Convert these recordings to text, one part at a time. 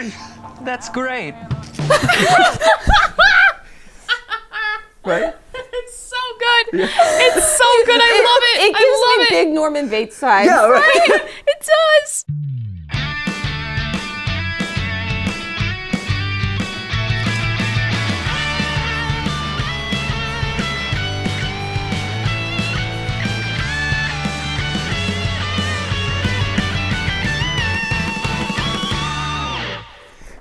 me. That's great. Right? It's so good. Yeah. It's so good. I love it. It gives me big Norman Bates vibes. Yeah, right. It does.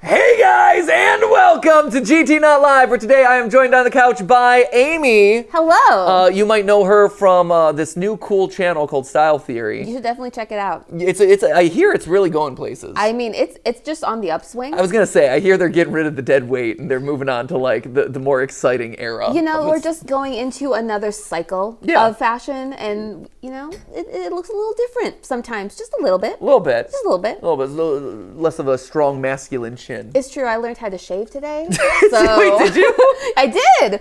Hey guys, and welcome to GT Not Live, where today I am joined on the couch by Amy. Hello. You might know her from this new cool channel called Style Theory. You should definitely check it out. I hear it's really going places. I mean, it's just on the upswing. I was gonna say, I hear they're getting rid of the dead weight and they're moving on to like the more exciting era. You know, we're just going into another cycle of fashion, and you know, it looks a little different sometimes, just a little bit. A little bit. Just a little bit. A little bit. A little less of a strong masculine chin. It's true. I learned how to shave today. So wait, did you? I did.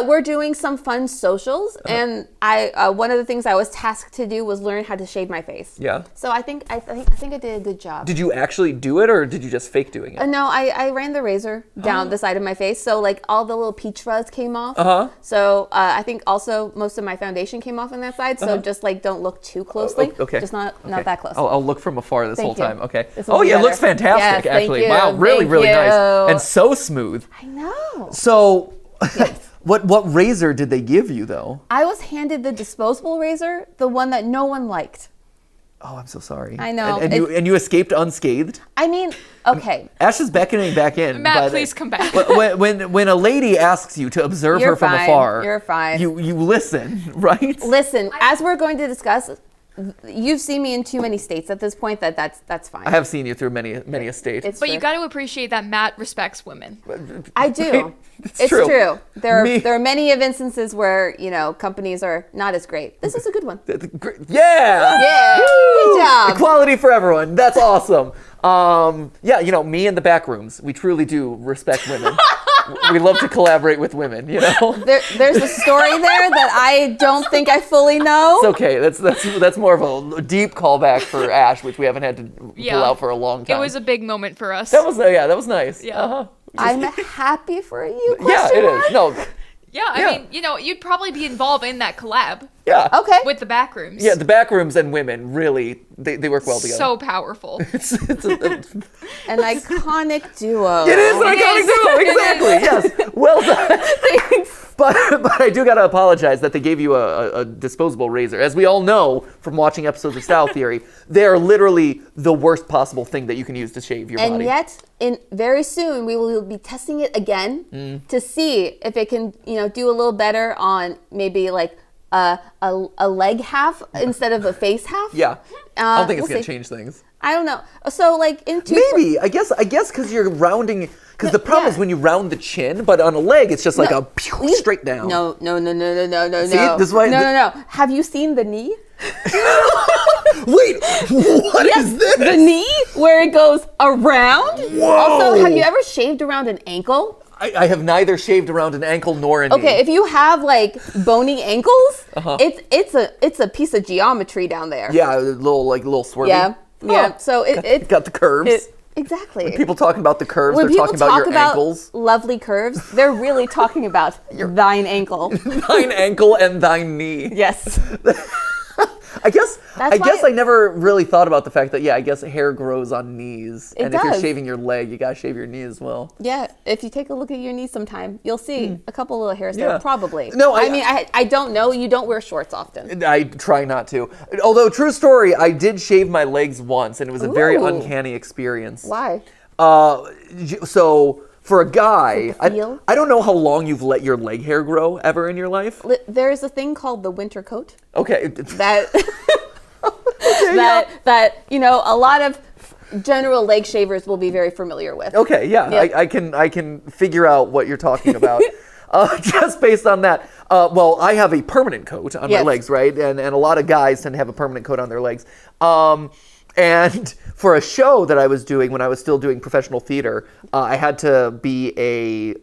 We're doing some fun socials, and I one of the things I was tasked to do was learn how to shave my face. Yeah. So I think I did a good job. Did you actually do it, or did you just fake doing it? No, I ran the razor down the side of my face, so like all the little peach fuzz came off. So I think also most of my foundation came off on that side. So just like don't look too closely. Okay. Just not that close. I'll look from afar this whole time. Okay. Oh yeah, it looks fantastic. Yes, actually. thank you. Wow, really, really Thank nice you. and so smooth. I know. So, what razor did they give you though? I was handed the disposable razor, the one that no one liked. Oh, I'm so sorry. I know. And you escaped unscathed? I mean, okay. Ash is beckoning back in. Matt, please come back. When a lady asks you to observe You're her from fine. afar, You're fine. You listen, right? Listen, as we're going to discuss, you've seen me in too many states at this point that's fine. I have seen you through many a state. But you got to appreciate that Matt respects women. I do. It's true. There are many of instances where, you know, companies are not as great. This is a good one. Yeah. Yeah. Good job. Equality for everyone. That's awesome. Yeah, you know, me in the back rooms, we truly do respect women. We love to collaborate with women, you know? There's a story there that I don't think I fully know. It's okay. That's more of a deep callback for Ash, which we haven't had to pull out for a long time. It was a big moment for us. That was nice. Yeah. I'm happy for you. Yeah, it is. No. Yeah, I mean, you know, you'd probably be involved in that collab. Yeah. Okay. With the backrooms. Yeah, the backrooms and women really they work well together. So powerful. It's an iconic duo. It is an iconic duo. Exactly. Yes. Well done. Thanks. But I do gotta apologize that they gave you a disposable razor. As we all know from watching episodes of Style Theory, they are literally the worst possible thing that you can use to shave your body. And yet, very soon we will be testing it again to see if it can, you know, do a little better on maybe like a leg half instead of a face half. Yeah. I don't think it's we'll gonna see. change things. I don't know. So like in Maybe. I guess because you're rounding. Because the problem is when you round the chin, but on a leg it's just like a pew, straight down. No. See, this is why. No. Have you seen the knee? Wait, what is this? The knee where it goes around. Whoa. Also, have you ever shaved around an ankle? I have neither shaved around an ankle nor a knee. Okay, if you have like bony ankles, it's a piece of geometry down there. Yeah, a little swervy. Yeah. So it got the curves. Exactly. When people talk about the curves, When they're talking about your ankles. Lovely curves, they're really talking about thine ankle. Thine ankle and thine knee. Yes. I guess I never really thought about the fact that I guess hair grows on knees, and if you're shaving your leg, you gotta shave your knee as well. Yeah, if you take a look at your knee sometime, you'll see a couple little hairs there, probably. No, I mean, I don't know. You don't wear shorts often. I try not to. Although, true story, I did shave my legs once, and it was a very uncanny experience. Why? So for a guy, For the feel? I don't know how long you've let your leg hair grow ever in your life. There's a thing called the winter coat. Okay. That that you know a lot of general leg shavers will be very familiar with. Okay, yeah. I can figure out what you're talking about. Just based on that. Well, I have a permanent coat on my legs, right? And a lot of guys tend to have a permanent coat on their legs. And for a show that I was doing when I was still doing professional theater, I had to be a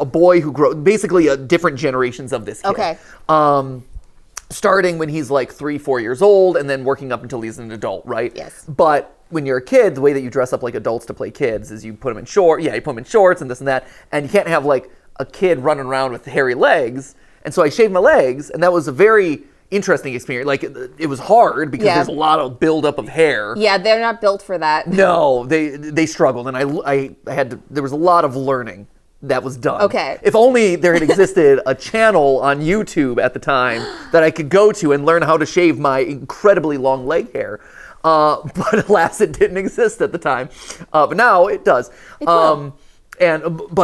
boy who grew basically different generations of this kid. Okay. Starting when he's like 3-4 years old and then working up until he's an adult, right? Yes. But when you're a kid, the way that you dress up like adults to play kids is you put them in shorts. Yeah, you put them in shorts and this and that, and you can't have like a kid running around with hairy legs. And so I shaved my legs, and that was a very interesting experience. Like it was hard because there's a lot of buildup of hair. Yeah, they're not built for that. No, they struggled, and I had to. There was a lot of learning that was done. Okay. If only there had existed a channel on YouTube at the time that I could go to and learn how to shave my incredibly long leg hair. But alas, it didn't exist at the time. But now it does. But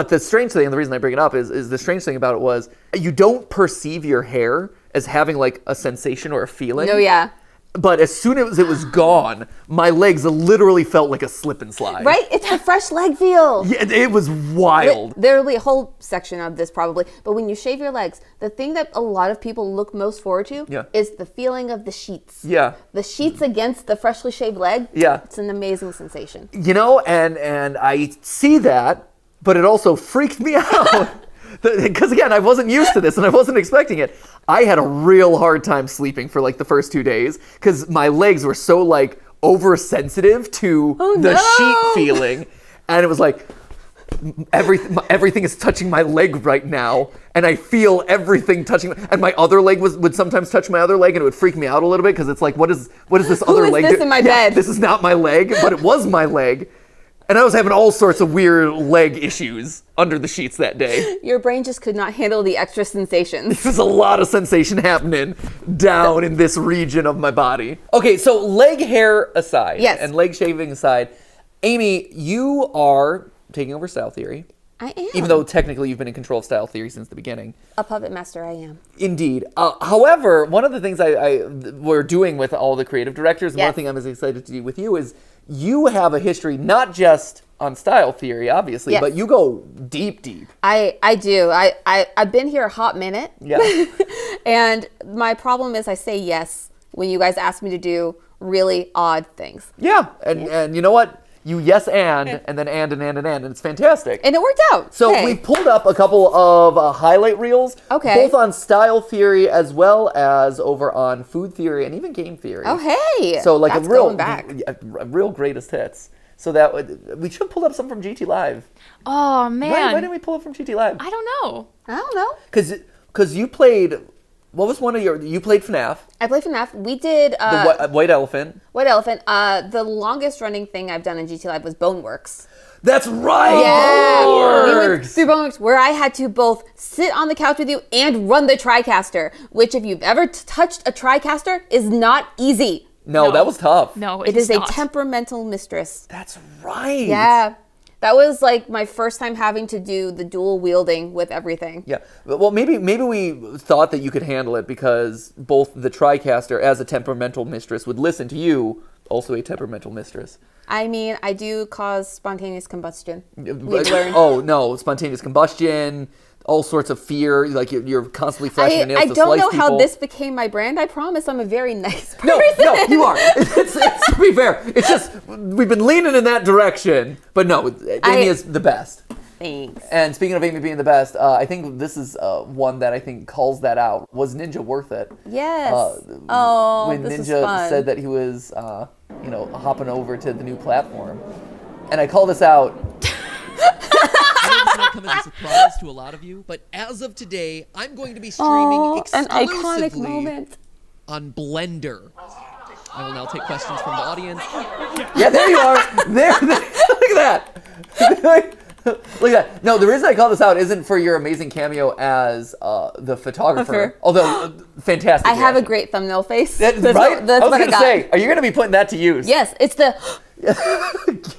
the strange thing, and the reason I bring it up is the strange thing about it was you don't perceive your hair as having like a sensation or a feeling. No, yeah. But as soon as it was gone, my legs literally felt like a slip and slide. Right? It's a fresh leg feel. Yeah, it was wild. There will be a whole section of this probably. But when you shave your legs, the thing that a lot of people look most forward to is the feeling of the sheets. Yeah. The sheets against the freshly shaved leg. Yeah. It's an amazing sensation. You know, and I see that, but it also freaked me out. Because again, I wasn't used to this and I wasn't expecting it. I had a real hard time sleeping for like the first 2 days because my legs were so like oversensitive to the sheet feeling. And it was like, everything is touching my leg right now. And I feel everything touching. And my other leg would sometimes touch my other leg and it would freak me out a little bit because it's like, what is this other leg? Who is this in my bed? This is not my leg, but it was my leg. And I was having all sorts of weird leg issues under the sheets that day. Your brain just could not handle the extra sensations. There's a lot of sensation happening down in this region of my body. Okay, so leg hair aside, and leg shaving aside, Amy, you are taking over Style Theory. I am. Even though technically you've been in control of Style Theory since the beginning. A puppet master, I am. Indeed. However, one of the things we're doing with all the creative directors, and one thing I'm as excited to do with you is you have a history, not just on Style Theory, obviously, but you go deep. I do. I've been here a hot minute. Yeah. And my problem is I say yes when you guys ask me to do really odd things. Yeah. And you know what? You yes and then and it's fantastic. And it worked out. So we pulled up a couple of highlight reels, both on Style Theory as well as over on Food Theory and even Game Theory. Oh, hey. So like that's a real, going back. a real greatest hits. So that we should have pulled up some from GT Live. Oh man, Why didn't we pull up from GT Live? I don't know. Because you played. What was one of your? You played FNAF. I played FNAF. We did the White Elephant. White Elephant. The longest running thing I've done in GT Live was Boneworks. That's right. Yeah, Boneworks. we went through Boneworks where I had to both sit on the couch with you and run the TriCaster, which if you've ever touched a TriCaster is not easy. No, that was tough. No, it is not. A temperamental mistress. That's right. Yeah. That was like my first time having to do the dual wielding with everything. Yeah. Well, maybe we thought that you could handle it because both the TriCaster as a temperamental mistress would listen to you, also a temperamental mistress. I mean, I do cause spontaneous combustion. We've learned. Oh, no. Spontaneous combustion, all sorts of fear. Like you're constantly flashing your nails to slice people. I don't know how this became my brand. I promise I'm a very nice person. No, you are. It's to be fair, it's just we've been leaning in that direction. But no, Amy is the best. Thanks. And speaking of Amy being the best, I think this is one that I think calls that out. Was Ninja worth it? Yes. When this Ninja was fun. said that he was, hopping over to the new platform, and I call this out. I know this might come as a surprise to a lot of you, but as of today, I'm going to be streaming an iconic exclusively moment on Blender. I will now take questions from the audience. Yeah, there you are. There. Look at that. Look at that. No, the reason I call this out isn't for your amazing cameo as the photographer. Although, fantastic. I have a great thumbnail face. Right? That's I was what going to say, are you going to be putting that to use? Yes, it's the...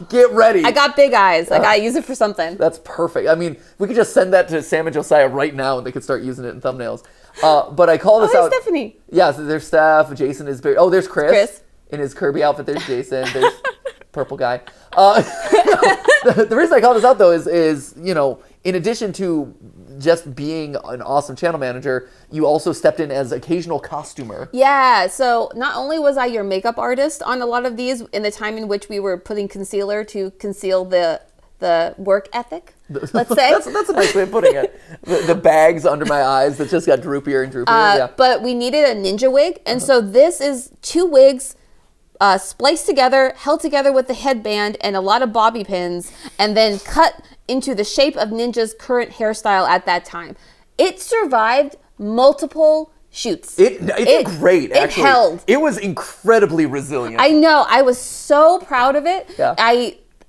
Get ready. I got big eyes. I got to use it for something. That's perfect. I mean, we could just send that to Sam and Josiah right now and they could start using it in thumbnails. But I call this out. Stephanie. Yeah, so there's Steph. Jason is very... Oh, there's Chris. In his Kirby outfit. There's Jason. There's purple guy. The reason I call this out, though, is in addition to just being an awesome channel manager, you also stepped in as occasional costumer. Yeah, so not only was I your makeup artist on a lot of these in the time in which we were putting concealer to conceal the work ethic, let's say. that's a nice way of putting it. The bags under my eyes that just got droopier and droopier. But we needed a ninja wig, and so this is 2 wigs spliced together, held together with the headband and a lot of bobby pins, and then cut into the shape of Ninja's current hairstyle at that time. It survived multiple shoots. It did great, actually. It held. It was incredibly resilient. I know. I was so proud of it. Yeah.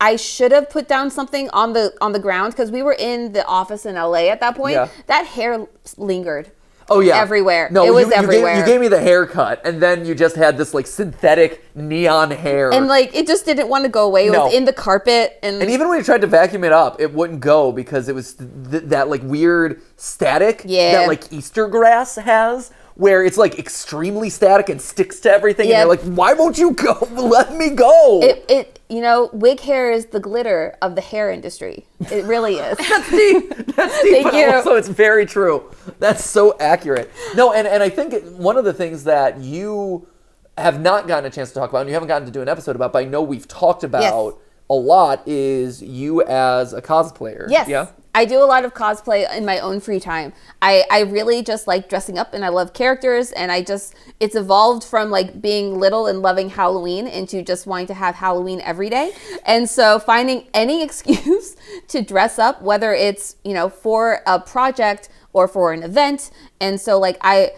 I should have put down something on the ground because we were in the office in LA at that point. Yeah. That hair lingered. Oh yeah, everywhere. No, it was everywhere. You gave me the haircut, and then you just had this like synthetic neon hair, and like it just didn't want to go away. It was in the carpet, and even when you tried to vacuum it up, it wouldn't go because it was that like weird static that like Easter grass has, where it's like extremely static and sticks to everything. And you're like, why won't you go? Let me go. It you know, wig hair is the glitter of the hair industry. It really is. That's deep. Thank you. Also, it's very true. That's so accurate. No, and I think one of the things that you have not gotten a chance to talk about, and you haven't gotten to do an episode about, but I know we've talked about a lot, is you as a cosplayer. Yes. Yeah? I do a lot of cosplay in my own free time. I really just like dressing up, and I love characters, and it's evolved from like being little and loving Halloween into just wanting to have Halloween every day. And so finding any excuse to dress up, whether it's, you know, for a project or for an event. And so like I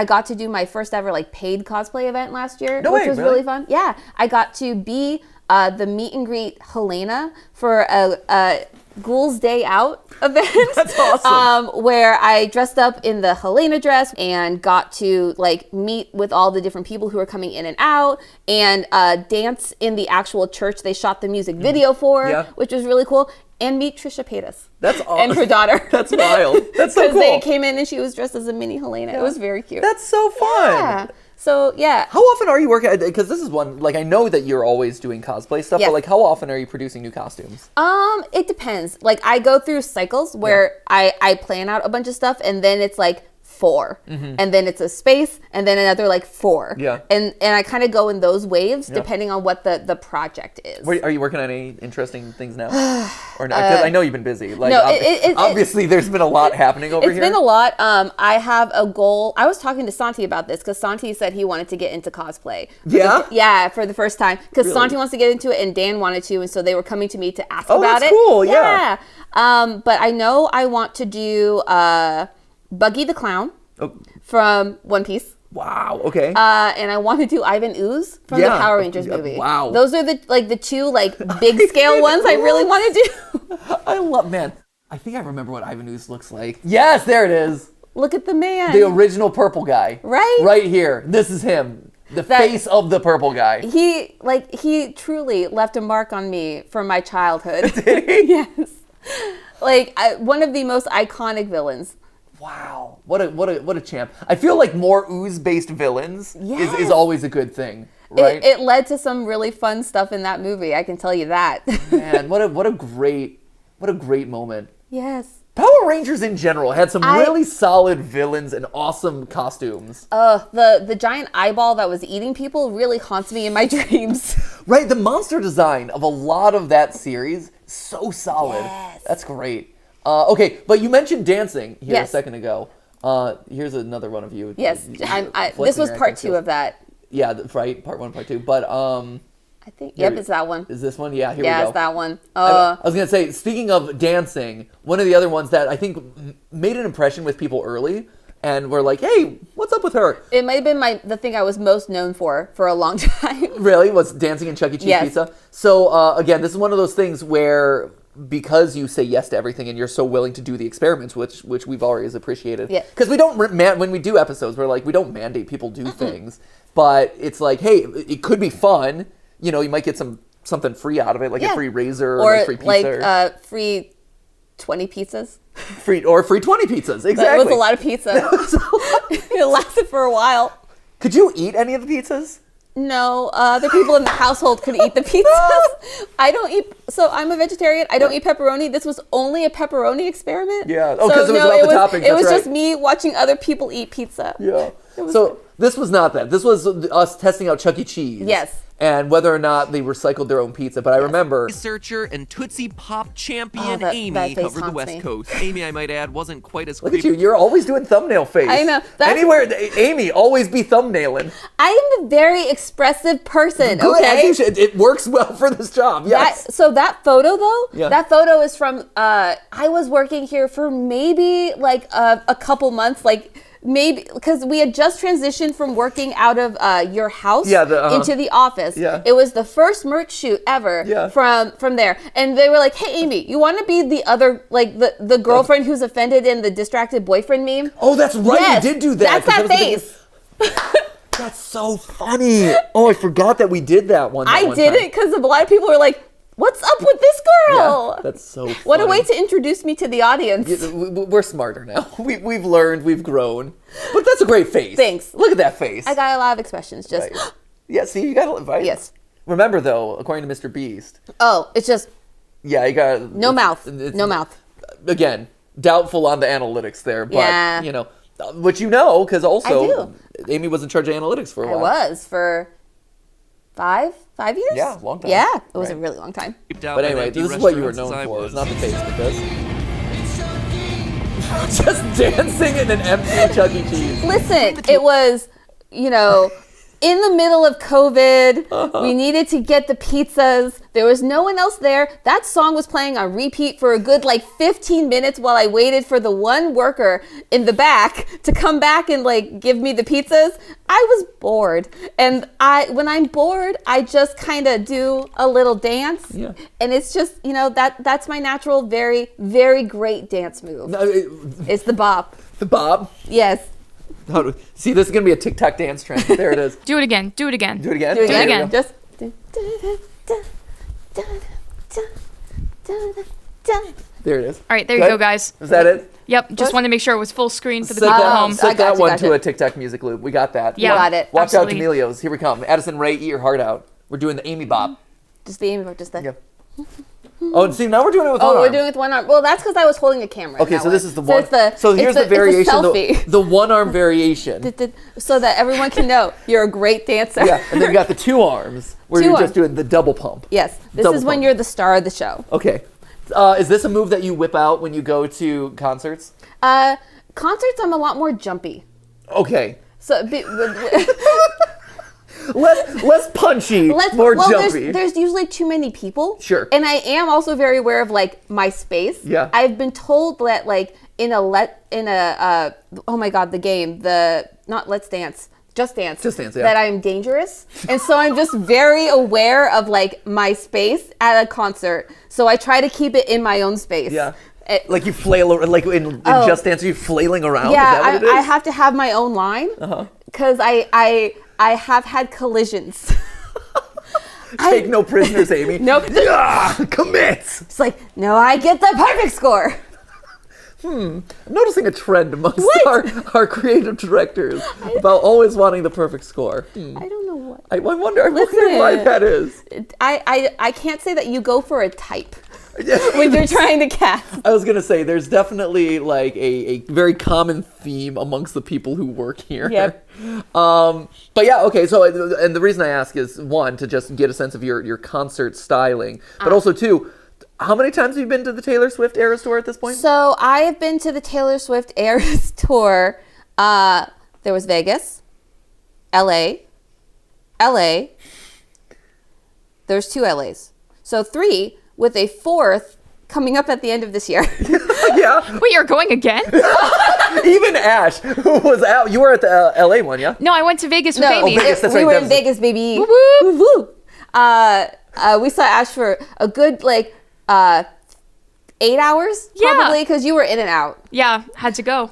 got to do my first ever like paid cosplay event last year, which was really fun. Yeah. I got to be the meet and greet Helena for a Ghouls Day Out event. That's awesome. Where I dressed up in the Helena dress and got to like meet with all the different people who were coming in and out, and dance in the actual church they shot the music video for, which was really cool. And meet Trisha Paytas. That's awesome. And her daughter. That's wild. That's so cool. Because they came in and she was dressed as a mini Helena. It was very cute. That's so fun. Yeah. So, yeah. How often are you working? Because this is one, like, I know that you're always doing cosplay stuff, but, like, how often are you producing new costumes? It depends. Like, I go through cycles where I plan out a bunch of stuff, and then it's, like, 4. And then it's a space, and then another, like, 4. Yeah. And I kind of go in those waves, depending on what the project is. Are you working on any interesting things now? Or not? Because I know you've been busy. Like, no, obviously, there's been a lot happening over here. It's been a lot. I have a goal. I was talking to Santi about this because Santi said he wanted to get into cosplay. For the first time. Because Santi wants to get into it and Dan wanted to, and so they were coming to me to ask about it. Oh, that's cool. Yeah. But I know I want to do Buggy the Clown from One Piece. Wow. Okay. And I want to do Ivan Ooze from the Power Rangers movie. Wow. Those are the two like big scale ones I really want to do. I love, man. I think I remember what Ivan Ooze looks like. Yes, there it is. Look at the man. The original purple guy. Right? Right here. This is him. The face of the purple guy. He truly left a mark on me from my childhood. Did he? Yes. Like one of the most iconic villains. Wow. What a champ. I feel like more ooze-based villains is always a good thing, right? It led to some really fun stuff in that movie, I can tell you that. Man, what a great moment. Yes. Power Rangers in general had some really solid villains and awesome costumes. The giant eyeball that was eating people really haunts me in my dreams. Right, the monster design of a lot of that series, so solid. Yes. That's great. Okay, but you mentioned dancing here a second ago. Here's another one of you. Yes, this was part 2 of that. Yeah, right, part 1, part 2. But I think, it's that one. Is this one? Yeah, here we go. Yeah, it's that one. I was going to say, speaking of dancing, one of the other ones that I think made an impression with people early, and we're like, hey, what's up with her? It might have been the thing I was most known for a long time. Really? Was dancing in Chuck E. Cheese Pizza? So, again, this is one of those things where, because you say yes to everything and you're so willing to do the experiments, which we've always appreciated. Yeah. Because we don't, when we do episodes, we're like, we don't mandate people do things. But it's like, hey, it could be fun. You know, you might get something free out of it, like a free razor or a free pizza. Like free 20 pizzas. Free 20 pizzas, exactly. That was a lot of pizza. It lasted for a while. Could you eat any of the pizzas? No, the people in the household could eat the pizzas. I don't eat, so I'm a vegetarian. I don't eat pepperoni. This was only a pepperoni experiment. Yeah. Oh, because it was about the toppings. It was just me watching other people eat pizza. Yeah. So this was not that. This was us testing out Chuck E. Cheese. Yes. and whether or not they recycled their own pizza. But I remember Researcher and Tootsie Pop champion Oh, that Amy face covered the haunts West me. Coast. Amy, I might add, wasn't quite as look at creepy. you. You're always doing thumbnail face. I know. That's- Anywhere, Amy, always be thumbnailing. I am a very expressive person. Good, as Okay. you should. It works well for this job. Yes. So that photo though, Yeah. that photo is from I was working here for maybe like a couple months, like maybe because we had just transitioned from working out of your house into the office. Yeah. It was the first merch shoot ever from there. And they were like, "Hey Amy, you want to be the other like the girlfriend who's offended in the distracted boyfriend meme?" Oh, that's right. Yes, You did do that. That's 'cause that was the big- face. That's so funny. Oh, I forgot that we did that one. I did it because a lot of people were like, "What's up with this girl?" Yeah, that's so funny. What a way to introduce me to the audience. Yeah, we're smarter now. We've learned, we've grown. But that's a great face. Thanks. Look at that face. I got a lot of expressions. Just Right. Yeah, see, you got to invite. Yes. Remember, though, according to Mr. Beast, oh, it's just yeah, you got no mouth, no mouth. Again, doubtful on the analytics there, but Yeah. you know, which you know, because also I do. Amy was in charge of analytics for a I while. was for 5 years. Yeah, long time. Yeah, it was a Right. really long time. Creeped out But by anyway, empty this is what you were restaurants known as I for. was. It's not the face, but this. Just dancing in an empty Chuck E. Cheese. Listen, it was, in the middle of COVID. We needed to get the pizzas. There was no one else there. That song was playing on repeat for a good 15 minutes while I waited for the one worker in the back to come back and give me the pizzas. I was bored. And when I'm bored, I just kind of do a little dance. Yeah. And it's just, that's my natural, very, very great dance move. It's the bop. The Bob. Yes. See, this is going to be a TikTok dance trend. There it is. Do it again. Do it again. Do it again? Do it it again. again. Just. There it is. All right, there you Good? go, guys. Is that it? Yep, just wanted to make sure it was full screen for the Set people at that, home. set I got that you, one got to you. a TikTok music loop. We got that. Yeah. Got it. Watch Absolutely. out, D'Amelios. Here we come. Addison Ray, eat your heart out. We're doing the Amy Bop. Just the Amy Banter, just the. Yeah. Oh, see, now we're doing it with Oh, one we're arm. doing it with one arm. Well, that's because I was holding a camera. Okay, that so this way. is the one. It's So here's the variation. It's a selfie. The one arm variation. So that everyone can know you're a great dancer. Yeah, and then you got the two arms where Two you're arms. just doing the double pump. Yes, this Double is when pump. you're the star of the show. Okay. Is this a move that you whip out when you go to concerts? Concerts, I'm a lot more jumpy. Okay. So Less punchy, more jumpy. There's usually too many people. Sure. And I am also very aware of my space. Yeah. I've been told that oh my god, the game, not Let's Dance. Just Dance. Just Dance, yeah. That I'm dangerous. And so I'm just very aware of my space at a concert. So I try to keep it in my own space. Yeah. Like you flail, like in Just Dance, are you flailing around? Yeah, is that what it is? I have to have my own line because I have had collisions. Take no prisoners, Amy. Nope. Yeah, commit. It's no, I get the perfect score. I'm noticing a trend amongst our creative directors about always wanting the perfect score. I don't know what. I wonder. I'm wondering why that is. I can't say that you go for a type when you're trying to cast. I was gonna say there's definitely a very common theme amongst the people who work here. Yep. But yeah, okay. So and the reason I ask is one, to just get a sense of your concert styling, but also two, how many times have you been to the Taylor Swift Eras Tour at this point? So I have been to the Taylor Swift Eras Tour. There was Vegas, LA. There's 2 LAs. So 3 with a 4th coming up at the end of this year. Yeah. Wait, you're going again? Even Ash, who was out, you were at the LA one, yeah? No, I went to Vegas with Amy. Vegas, that's we right, were that in was- Vegas, baby. Woo woo. Woo woo. We saw Ash for a good 8 hours, Yeah. probably, because you were in and out. Yeah, had to go.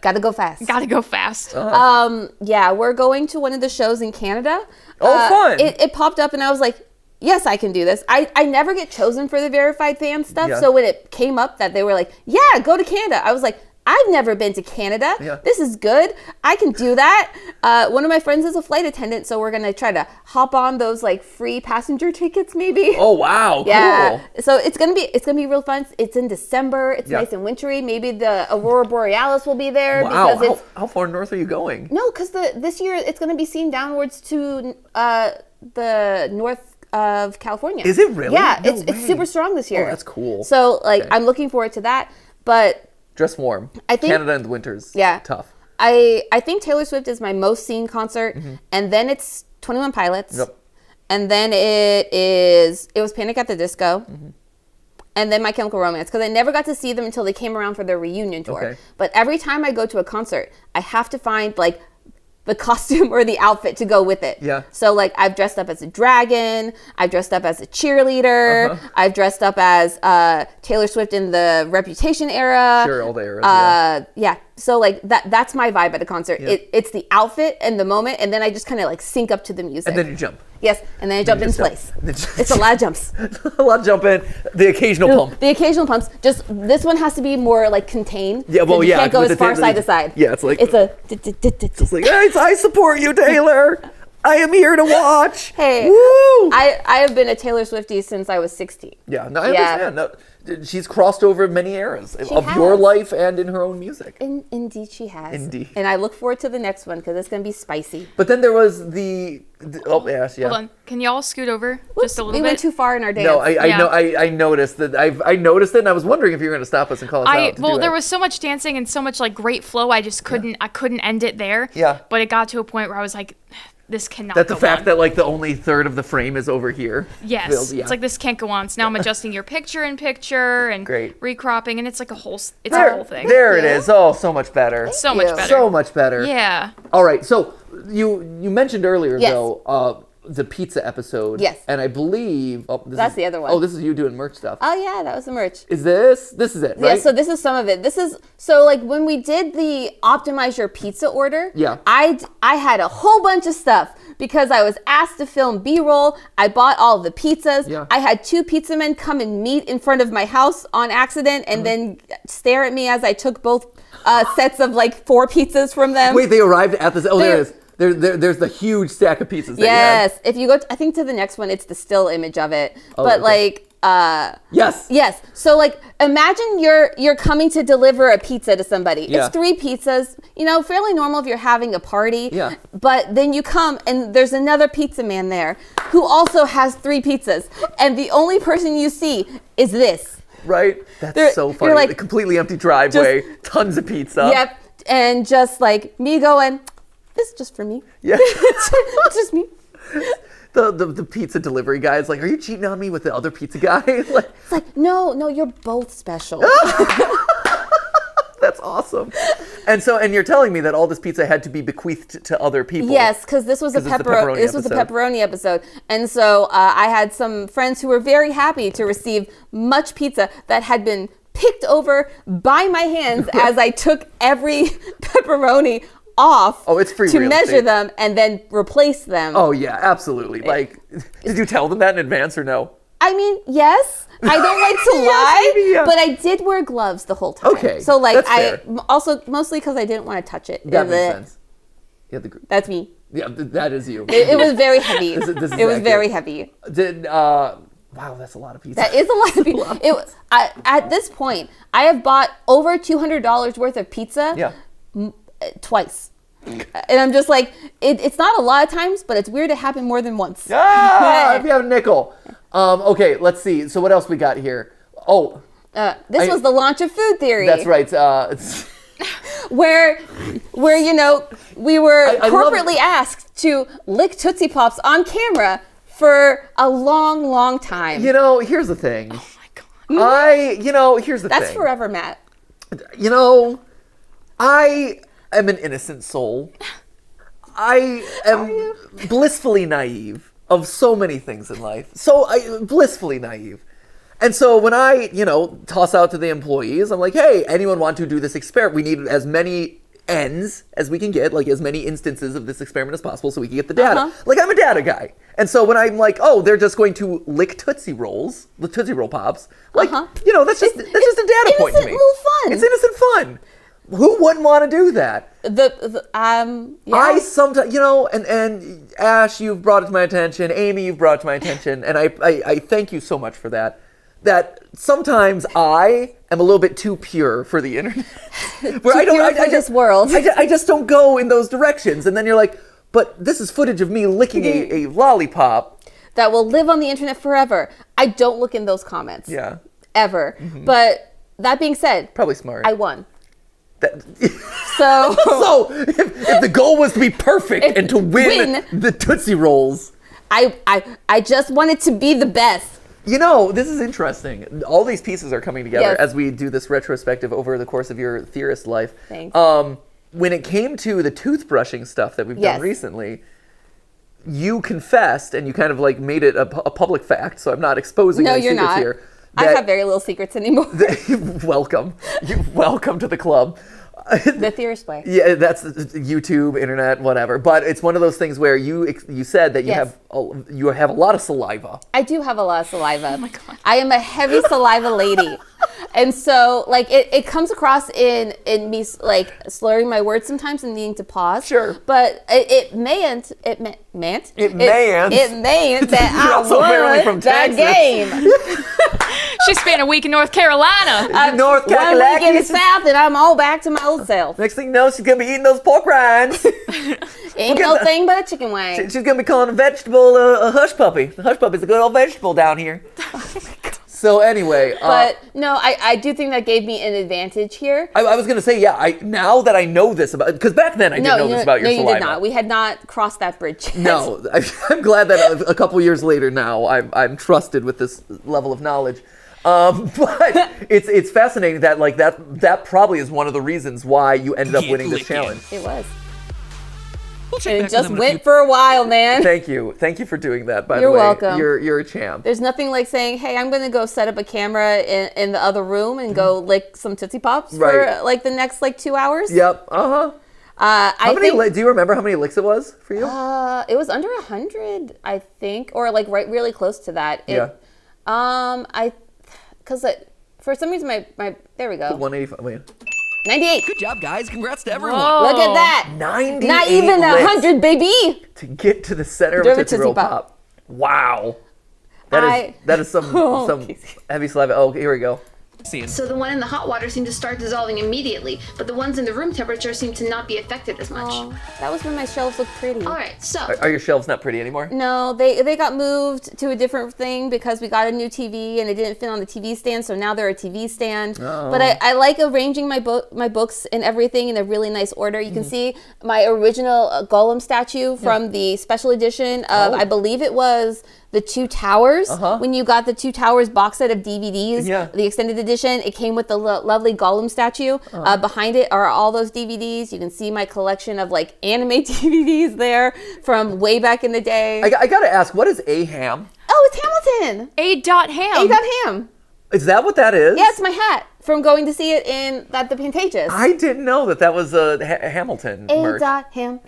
Gotta go fast. Gotta go fast. Yeah, we're going to one of the shows in Canada. Oh, fun. It popped up and I was like, yes, I can do this. I never get chosen for the verified fan stuff. Yeah. So when it came up that they were like, yeah, go to Canada, I was like, I've never been to Canada. Yeah. This is good. I can do that. One of my friends is a flight attendant, so we're going to try to hop on those free passenger tickets maybe. Oh wow, Yeah, cool. so it's gonna be real fun. It's in December. It's Yeah. nice and wintry. Maybe the Aurora Borealis will be there Wow, because it's how far north are you going? no, because this year it's gonna be seen downwards to the north of California. Is it really? Yeah, No it's way. super strong this year. Oh, that's cool. So like Okay. I'm looking forward to that. But Dress warm. I think- Canada in the winters. Yeah. Tough. I think Taylor Swift is my most seen concert, and then it's 21 Pilots, Yep. and then it was Panic at the Disco, and then My Chemical Romance, because I never got to see them until they came around for their reunion tour. Okay. But every time I go to a concert, I have to find like the costume or the outfit to go with it. Yeah. So like I've dressed up as a dragon, I've dressed up as a cheerleader, I've dressed up as Taylor Swift in the Reputation era. Sure, all the eras, Yeah. So like that's my vibe at a concert. Yeah. It's the outfit and the moment, and then I just kind of like sync up to the music. And then you jump. Yes, and then I jump into just jump. place. And then just- It's a lot of jumps. A lot of jump in. The occasional pump. The occasional pumps. Just this one has to be more like contained. Yeah, well, 'cause yeah, You can't go with as the far ta- side to side. yeah, it's like- it's a. It's like, guys, I support you, Taylor. I am here to watch. Hey, Woo! I have been a Taylor Swiftie since I was 16. Yeah, no, I Yeah. understand. No, she's crossed over many eras She of has. your life and in her own music. Indeed, she has. Indeed. And I look forward to the next one because it's gonna be spicy. But then there was the oh yes, yeah. Hold on. Can y'all scoot over just a little We bit? went too far in our dance. No, I Yeah. know. I noticed that. I noticed it, and I was wondering if you were going to stop us and call us out. to Well, do there it. was so much dancing and so much like great flow. I just couldn't. I couldn't end it there. Yeah. But it got to a point where I was like, this cannot. that the go fact on. that like the only third of the frame is over here. Yes, feels- yeah. it's like this can't go on. So now I'm adjusting your picture in picture and Great. recropping, and it's like a whole. It's a There, whole thing. there it is. Oh, so much better. So you. much better. So much better. Yeah. All right. So you mentioned earlier Yes. though the pizza episode. Yes. And I believe That's the other one. Oh, this is you doing merch stuff. Oh yeah, that was the merch. Is this is it? Right. Yeah, so this is some of it. This is so like when we did the optimize your pizza order. Yeah. I had a whole bunch of stuff because I was asked to film B-roll. I bought all the pizzas. Yeah. I had 2 pizza men come and meet in front of my house on accident and then stare at me as I took both sets of like 4 pizzas from them. Wait, they arrived at this. Oh, there it They're- is. There's the huge stack of pizzas. that you had. Yes. If you go, I think to the next one, it's the still image of it. Oh, but okay. like, Yes. yes. So like imagine you're coming to deliver a pizza to somebody. Yeah. It's 3 pizzas, fairly normal if you're having a party. Yeah. But then you come and there's another pizza man there who also has 3 pizzas. And the only person you see is this. Right. That's They're- so you're funny. like- The completely empty driveway. Tons of pizza. Yep. And just like me going, this is just for me. Yeah. It's just me. The pizza delivery guy is like, are you cheating on me with the other pizza guy? Like, It's like, no, you're both special. that's awesome. And you're telling me that all this pizza had to be bequeathed to other people. Yes, because this was a 'Cause it's the pepperoni this was a episode. pepperoni episode, and so I had some friends who were very happy to receive much pizza that had been picked over by my hands as I took every pepperoni off. Oh, it's free to real measure estate. them and then replace them. Oh yeah, absolutely. Like, did you tell them that in advance or no? I mean, yes. I don't like to Yes, lie, maybe, yeah. but I did wear gloves the whole time. Okay, So like that's fair. also mostly because I didn't want to touch it. That And makes sense. Yeah, That's me. that is you. It was very heavy. This is It was accurate. very heavy. Wow, that's a lot of pizza. That is a lot of pizza. At this point, I have bought over $200 worth of pizza Yeah. twice. And I'm just like, it's not a lot of times, but it's weird to happen more than once. Ah, if you have a nickel. Okay, let's see. So what else we got here? Oh, This was the launch of Food Theory. that's right. It's, Where we were I love- corporately asked to lick Tootsie Pops on camera for a long, long time. here's the thing. Oh my god. Here's the That's thing. forever, Matt. I am an innocent soul. I am blissfully naive of so many things in life. Blissfully naive. And so when I, toss out to the employees, I'm like, hey, anyone want to do this experiment? We need as many ends as we can get, like as many instances of this experiment as possible so we can get the data. Like, I'm a data guy. And so when I'm like, oh, they're just going to lick Tootsie Rolls, the Tootsie Roll Pops, like, that's just a data point to me. Innocent little fun. It's innocent fun. Who wouldn't want to do that? Yeah. I sometimes, and Ash, you've brought it to my attention. Amy, you've brought it to my attention. And I thank you so much for that. That sometimes I am a little bit too pure for the internet. Where Too pure for this world. I just don't go in those directions. And then you're like, but this is footage of me licking a lollipop. That will live on the internet forever. I don't look in those comments. Yeah. Ever. But that being said, Probably smart. I won. So, So if the goal was to be perfect and to win the Tootsie Rolls. I just wanted to be the best. You know, this is interesting. All these pieces are coming together Yes. as we do this retrospective over the course of your Theorist life. Thanks. When it came to the toothbrushing stuff that we've done Yes. recently, you confessed and you kind of like made it a public fact, so I'm not exposing No, any you're secrets not. here. I have very little secrets anymore. Welcome. Welcome to the club. The Theorist way. Yeah, that's YouTube, internet, whatever. But it's one of those things where you said that you Yes. have a lot of saliva. I do have a lot of saliva. Oh my God. I am a heavy saliva lady. And so, like, it comes across in me, like, slurring my words sometimes and needing to pause. Sure. But it mayn't that You're I also apparently won from that Texas. game. She spent a week in North Carolina. North 1 week in the Kakalakis. South, and I'm all back to my old self. Next thing you know, she's going to be eating those pork rinds. Ain't Look no at that. thing but a chicken wing. She's going to be calling a vegetable a hush puppy. The hush puppy's a good old vegetable down here. So anyway, But no, I do think that gave me an advantage here. I was going to say, yeah, now that I know this about, because back then I didn't know this about your saliva. No, you did not. We had not crossed that bridge yet. No, I'm glad that a couple years later now I'm trusted with this level of knowledge. But it's fascinating that like that probably is one of the reasons why you ended up winning this challenge. It was. We'll check And back it just with them in a went for a while, man. Thank you for doing that. By You're the way, welcome. You're a champ. There's nothing like saying, hey, I'm going to go set up a camera in the other room and go lick some Tootsie Pops Right. for like the next like 2 hours. Yep. Do you remember how many licks it was for you? It was under 100, I think, or like really close to that. For some reason my there we go. 185. Wait. 98. Good job, guys. Congrats to everyone. Whoa. Look at that. 98 Not even licks 100, baby. to get to the center of There a was Tootsie Roll Tootsie Pop. Wow. That is some heavy saliva. Oh, here we go. So the one in the hot water seemed to start dissolving immediately, but the ones in the room temperature seemed to not be affected as much. Oh, that was when my shelves looked pretty. All right, so Are your shelves not pretty anymore? No, they got moved to a different thing because we got a new TV and it didn't fit on the TV stand, so now they're a TV stand. Oh. But I like arranging my books and everything in a really nice order. You can see my original Gollum statue from the special edition of, I believe it was the Two Towers. When you got the Two Towers box set of DVDs, the extended edition, it came with the lovely Gollum statue. Behind it are all those DVDs. You can see my collection of like anime DVDs there from way back in the day. I gotta ask, what is a ham? Oh, it's Hamilton. A.Ham. Ham. Is that what that is? Yeah, it's my hat from going to see it at the Pantages. I didn't know that was a Hamilton merch. Ham.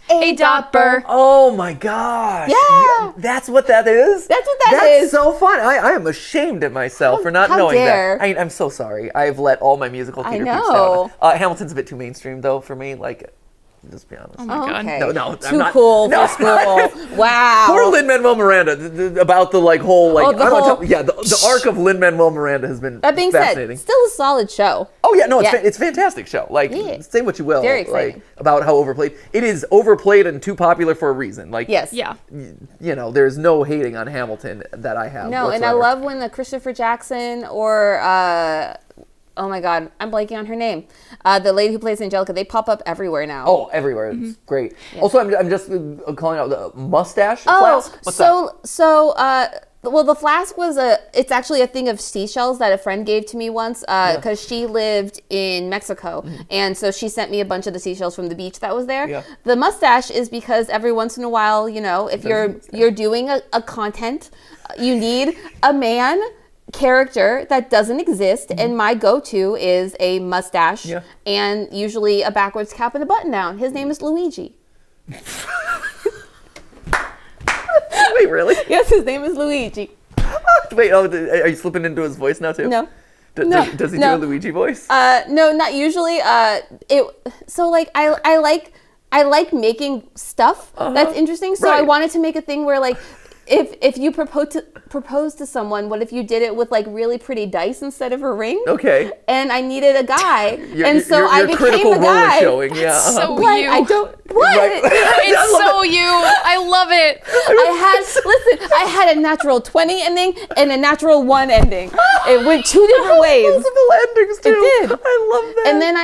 A.Burr. Oh my gosh. Yeah. That's what that is? That's what that That's is. so fun. I am ashamed of myself for not how knowing dare. that. I'm so sorry. I've let all my musical theater peeps know. down. Hamilton's a bit too mainstream though for me. Like, just be honest. Oh my God. Okay. No, I'm Too not- cool no. for school. Wow. Poor Lin-Manuel Miranda about the like whole like the I don't whole- know, the arc of Lin-Manuel Miranda has been That being fascinating. said, still a solid show. Oh yeah, no, Yeah. it's a fantastic show. Like, Yeah. say what you will, Very exciting. like about how overplayed it is. Overplayed and too popular for a reason. Like, Yes. Yeah. you know, there's no hating on Hamilton that I have. No, and I whatsoever. love when the Christopher Jackson or oh my God, I'm blanking on her name. The lady who plays Angelica, they pop up everywhere now. Oh, everywhere. It's great. Also, I'm just calling out the mustache Oh, flask. What's that? well, the flask was it's actually a thing of seashells that a friend gave to me once because she lived in Mexico. And so she sent me a bunch of the seashells from the beach that was there. Yeah. The mustache is because every once in a while, you know, if you're doing a content, you need a man character that doesn't exist, and my go-to is a mustache and usually a backwards cap and a button down. His name is Luigi. Wait, really? Yes, his name is Luigi. Wait, are you slipping into his voice now too? No. Does he do a Luigi voice? No, not usually. I like making stuff that's interesting. So I Right. wanted to make a thing where like if you propose to someone, what if you did it with like really pretty dice instead of a ring? Okay. And I needed a guy, and so your I became critical the role is guy. showing. Yeah. So What? you. I don't. What? Right. It's so you. I love it. I had a natural 20 ending and a natural 1 ending. It went 2 different ways. Multiple endings too. It did. I love that. And then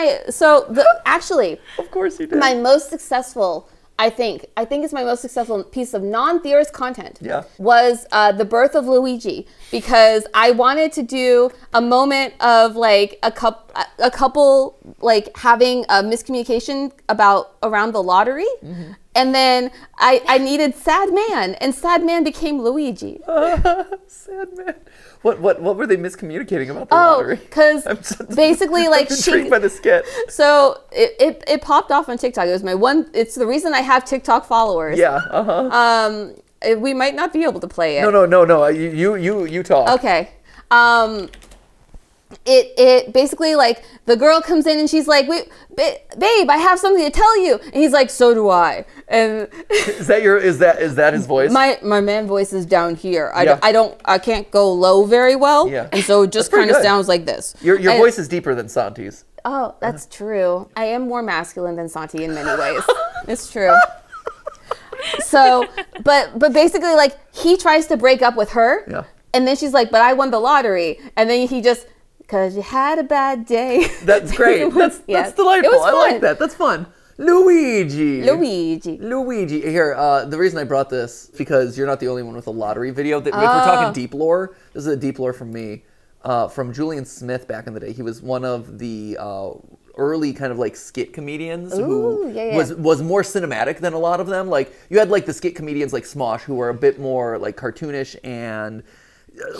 actually, of course you did. my most successful, I think it's my most successful piece of non-theorist content. Yeah. Was the birth of Luigi, because I wanted to do a moment of like a couple like having a miscommunication around the lottery, and then I needed Sad Man, and Sad Man became Luigi. Sad man. What were they miscommunicating about the lottery? Because basically, like, I'm intrigued by the skit. So it popped off on TikTok. It was it's the reason I have TikTok followers. Yeah. We might not be able to play it. No. You talk. Okay. It basically, like, the girl comes in and she's like, "Wait, babe, I have something to tell you." And he's like, "So do I." And Is that his voice? my man voice is down here. Yeah. I can't go low very well. Yeah. And so it just pretty kind of good. sounds like this. Your And- voice is deeper than Santi's. Oh, that's true. I am more masculine than Santi in many ways. It's true. So, but basically, like, he tries to break up with her. Yeah. And then she's like, "But I won the lottery." And then he just, "'Cause you had a bad day." That's great. That's delightful. It was I like fun. that. That's fun. Luigi. Here, the reason I brought this, because you're not the only one with a lottery video. If we're talking deep lore, this is a deep lore from me, from Julian Smith back in the day. He was one of the early kind of like skit comedians who was more cinematic than a lot of them. Like, you had like the skit comedians like Smosh, who were a bit more like cartoonish and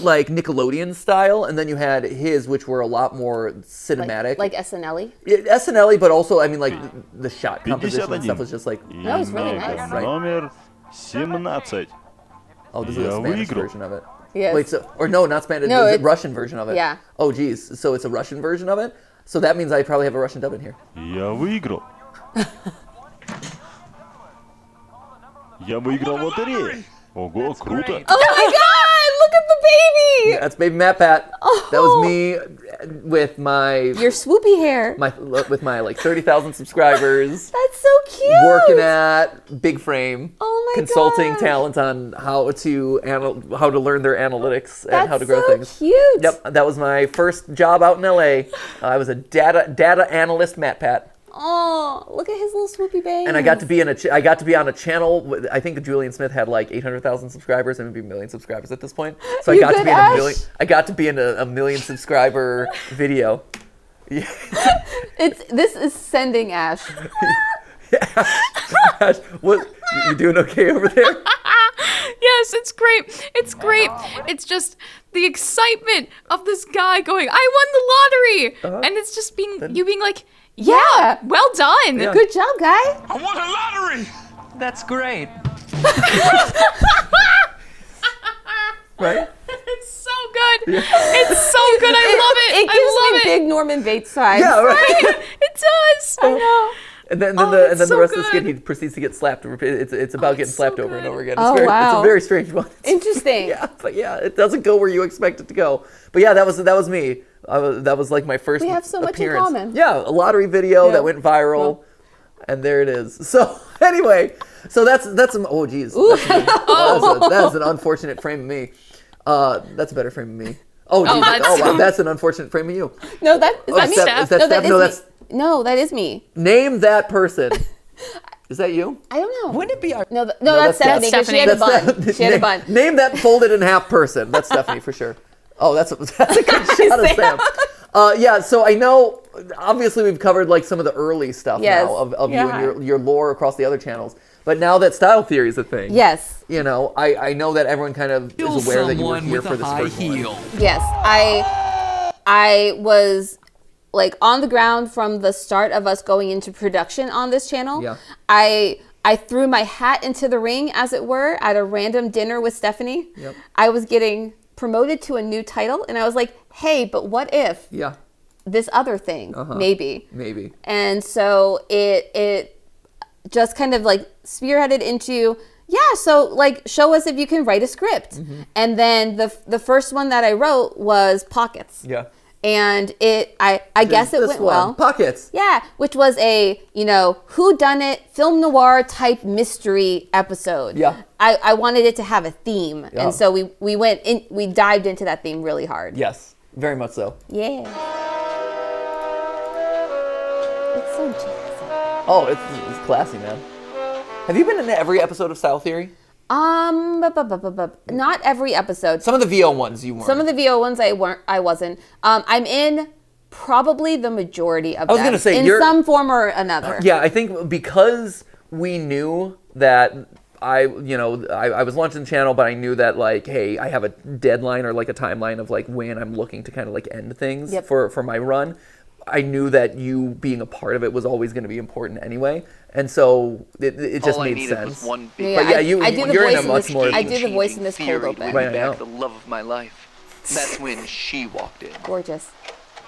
like Nickelodeon style, and then you had his, which were a lot more cinematic, Like SNL-y? SNL, but also, I mean, like the shot composition and stuff was just like, No, it's really nice. Right. Номер 17. oh, this is a Я Spanish выиграл. version of it. Yes. Wait, so, or no, not Spanish. No, it's a it's- Russian version of it. Yeah. Oh, geez. So it's a Russian version of it. So that means I probably have a Russian dub in here. Я выиграл. Я выиграл в лотерее. Ого, круто. Oh my God! Look at the baby! That's baby Matpat. That was me with my Your swoopy hair. with my like 30,000 subscribers. That's so cute. Working at Big Frame, Oh my consulting God. talent on how to learn their analytics and That's how to grow so things. cute. Yep, that was my first job out in LA. I was a data analyst, Matpat, Oh, look at his little swoopy bangs. and I got to be on a channel. I think Julian Smith had like 800,000 subscribers, and maybe a million subscribers at this point. So I You got to good, be in a Ash? million. I got to be in a million subscriber video. This is sending Ash. Ash, what? You doing okay over there? Yes, it's great. It's great. It's just the excitement of this guy going, "I won the lottery," and it's just you being like, "Yeah, well done." Yeah. Good job, guy. I won a lottery. That's great. Right? It's so good. It's so good. I love it. It gives I love me it. big Norman Bates vibes. Yeah, right. It does. I know. And then Oh, the that's so rest of the skit, good. he proceeds to get slapped. It's about getting so slapped over and good. over again. Oh, It's it's wow. a very strange one. Interesting. Yeah, but yeah, it doesn't go where you expect it to go. But yeah, that was me. That was like my first We have so much in appearance. common. Yeah, a lottery video Yeah. that went viral, and there it is. So anyway, that's oh geez, that's an unfortunate frame of me. That's a better frame of me. Oh geez, that's- wow, that's an unfortunate frame of you. No, that is that me? Steph- is that No, Steph? is No, me. that's No, that is me. name that person. Is that you? I don't know. Wouldn't it be our... No, that's that's Stephanie. 'Cause she had a bun. She had a bun. Name that folded in half person. That's Stephanie for sure. Oh, that's a good shot of Sam. Yeah, so I know, obviously we've covered like some of the early stuff Yes. now of you Yeah. and your lore across the other channels. But now that Style Theory is a thing, Yes. you know, I know that everyone kind of Kill is aware that you were someone here with for a this high first one. heel. Yes. I was like on the ground from the start of us going into production on this channel. Yeah. I threw my hat into the ring, as it were, at a random dinner with Stephanie. Yep. I was getting promoted to a new title, and I was like, "Hey, but what if Yeah, this other thing, maybe?" maybe. And so it just kind of like spearheaded into, Yeah, so like show us if you can write a script. And then the first one that I wrote was Pockets. Yeah. And I guess it This went one, well. Pockets. Yeah, which was a, whodunit film noir type mystery episode. Yeah. I wanted it to have a theme. Yeah. And so we dived into that theme really hard. Yes, very much so. Yeah. It's so jazzy. Oh, it's classy, man. Have you been in every episode of Style Theory? Not every episode. Some of the VO ones you weren't. Some of the VO ones I wasn't. I'm in probably the majority of them. I was gonna say, in some form or another. Yeah, I think because we knew that I was launching the channel, but I knew that like, hey, I have a deadline or like a timeline of like when I'm looking to kind of like end things for my run. I knew that you being a part of it was always going to be important anyway, and so it just made sense. One big But yeah, I do the you're in voice a much more. I do the voice in this cold theory open. to Right, win I know. back the love of my life. That's when she walked in. Gorgeous.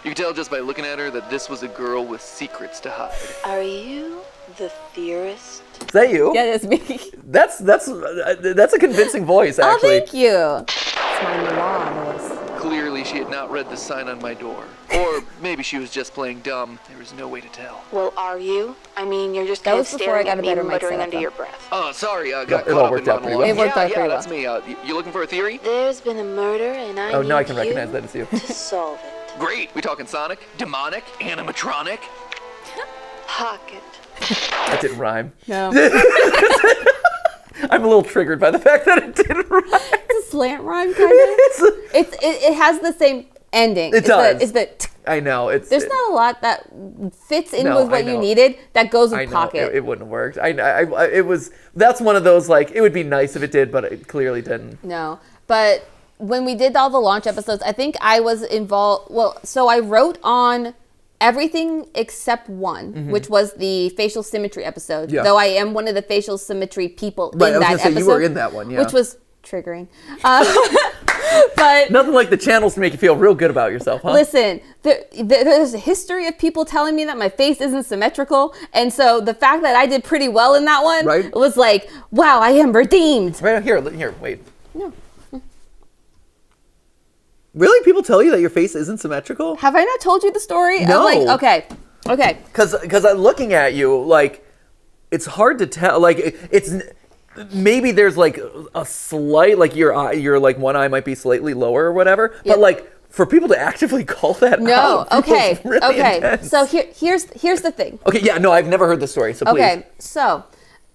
You can tell just by looking at her that this was a girl with secrets to hide. Are you the theorist? Is that you? Yeah, that's me. That's a convincing voice, Oh, actually. thank you. It's my noir voice. Clearly, she had not read the sign on my door. Or maybe she was just playing dumb. There was no way to tell. Well, are you? I mean, you're just That kind was of before I staring got at a me, better mic muttering setup, under though. your breath. Oh, sorry, got it all caught up worked in out pretty monologue. well. It worked out pretty that's me. You looking for a theory? There's been a murder, and I Oh, need now I can you recognize that as you. to solve it. Great. We talking Sonic, demonic, animatronic? Pocket. That didn't rhyme. No. I'm a little triggered by the fact that it didn't rhyme. It's a slant rhyme kind of. It has the same ending. It does. It's the I know. there's not a lot that fits in No, with what I you know. needed that goes with I know Pocket. it wouldn't have worked. It was. That's one of those like it would be nice if it did, but it clearly didn't. No, but when we did all the launch episodes, I think I was involved. Well, so I wrote on everything except one, which was the facial symmetry episode. Yeah. Though I am one of the facial symmetry people Right, I in was that gonna say, episode. you were in that one, yeah. Which was triggering. But Nothing like the channels to make you feel real good about yourself, huh? listen, there's a history of people telling me that my face isn't symmetrical. And so the fact that I did pretty well in that one Right. was like, wow, I am redeemed. Right here, wait. No. Really? People tell you that your face isn't symmetrical? Have I not told you the story? No. I'm like, okay. Because I'm looking at you, like, it's hard to tell. Like, it's maybe there's like a slight, like your like one eye might be slightly lower or whatever. Yep. But like for people to actively call that No, out, okay, feels really okay. intense. So here's the thing. Okay, yeah, no, I've never heard the story. So please. Okay, so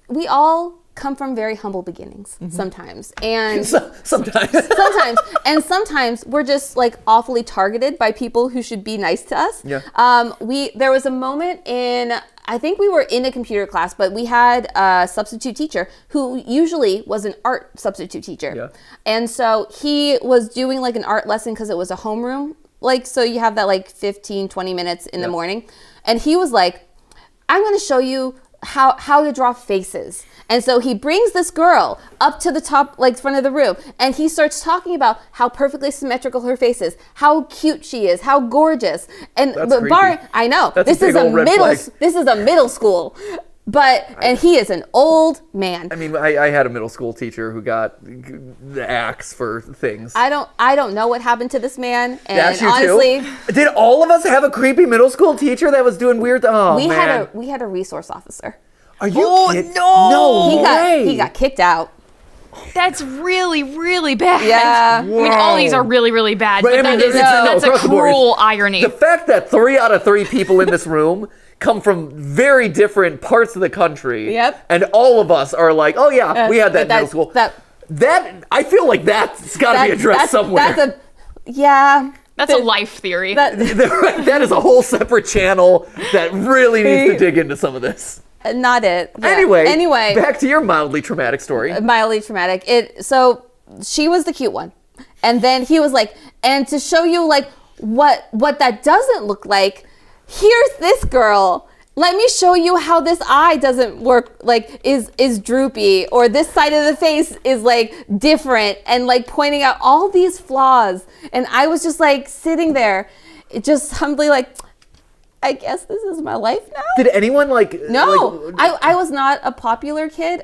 we all come from very humble beginnings sometimes, and Sometimes. sometimes we're just like awfully targeted by people who should be nice to us. Yeah. There was a moment I think we were in a computer class, but we had a substitute teacher who usually was an art substitute teacher. Yeah. And so he was doing like an art lesson because it was a homeroom. Like, so you have that like 15, 20 minutes in the morning. And he was like, I'm going to show you how to draw faces. And so he brings this girl up to the top, like front of the room, and he starts talking about how perfectly symmetrical her face is, how cute she is, how gorgeous. And That's creepy. I know That's a this big is a old red middle flag. this is a middle school, and he is an old man. I mean, I had a middle school teacher who got the axe for things. I don't know what happened to this man, and That's you honestly, too? Did all of us have a creepy middle school teacher that was doing weird? Oh we man, had a resource officer. Are you kidding? no! No way. He got kicked out. That's really, really bad. Yeah. I mean, all these are really, really bad, Right, but I mean, that's a across the board. cruel irony. The fact that 3 out of 3 people in this room come from very different parts of the country. Yep. And all of us are like, oh yeah, we had that in middle school. That I feel like that's got to be addressed somewhere. That's a life theory. That is a whole separate channel that really needs to dig into some of this. Not it. Yeah. Anyway, back to your mildly traumatic story. Mildly traumatic. So she was the cute one, and then he was like, and to show you like what that doesn't look like, here's this girl. Let me show you how this eye doesn't work, like is droopy, or this side of the face is like different, and like pointing out all these flaws. And I was just like sitting there, just humbly like, I guess this is my life now. Did anyone like? No, like- I was not a popular kid.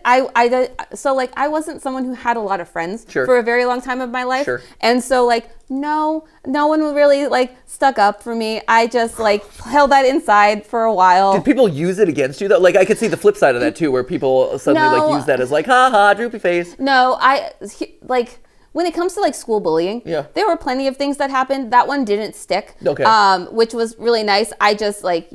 So like I wasn't someone who had a lot of friends Sure. for a very long time of my life. Sure. And so like no one really like stuck up for me. I just like held that inside for a while. Did people use it against you though? Like I could see the flip side of that too, where people suddenly No. like use that as like, ha ha, droopy face. No, like when it comes to like school bullying, Yeah. there were plenty of things that happened. That one didn't stick. Okay. Which was really nice. I just like,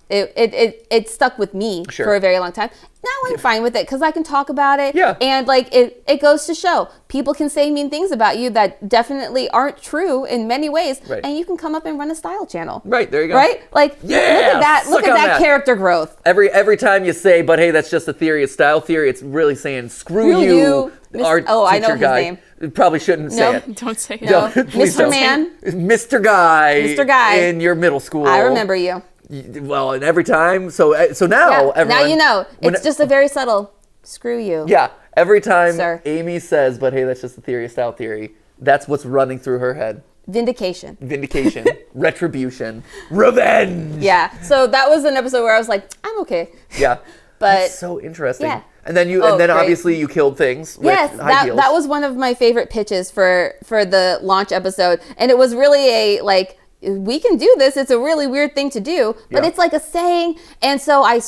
it stuck with me Sure. for a very long time. Now I'm fine with it because I can talk about it. Yeah. And like it goes to show people can say mean things about you that definitely aren't true in many ways. Right. And you can come up and run a style channel. Right, there you go. Right? Like Yeah, look at that. Look suck at on that that. character growth. Every time you say, but hey, that's just a theory, it's style theory, it's really saying screw Screw you, you, art Oh, I know teacher his guy. name. Probably shouldn't say No. it. Don't say it. No. Please Mr. don't. Man. Mr. Guy. Mr. Guy. In your middle school. I remember you. Well, and every time, so now Yeah, now everyone. you know. when- It's just a very subtle screw you. Yeah, every time Sir. Amy says, but hey, that's just a theory, a style theory, that's what's running through her head. Vindication. Vindication, retribution, revenge. Yeah. So that was an episode where I was like, I'm okay. Yeah. But It's so interesting. yeah. And then Oh, great. obviously you killed things with yes, high heels. that was one of my favorite pitches for the launch episode. And it was really a like, we can do this. It's a really weird thing to do, but Yeah. it's like a saying. And so I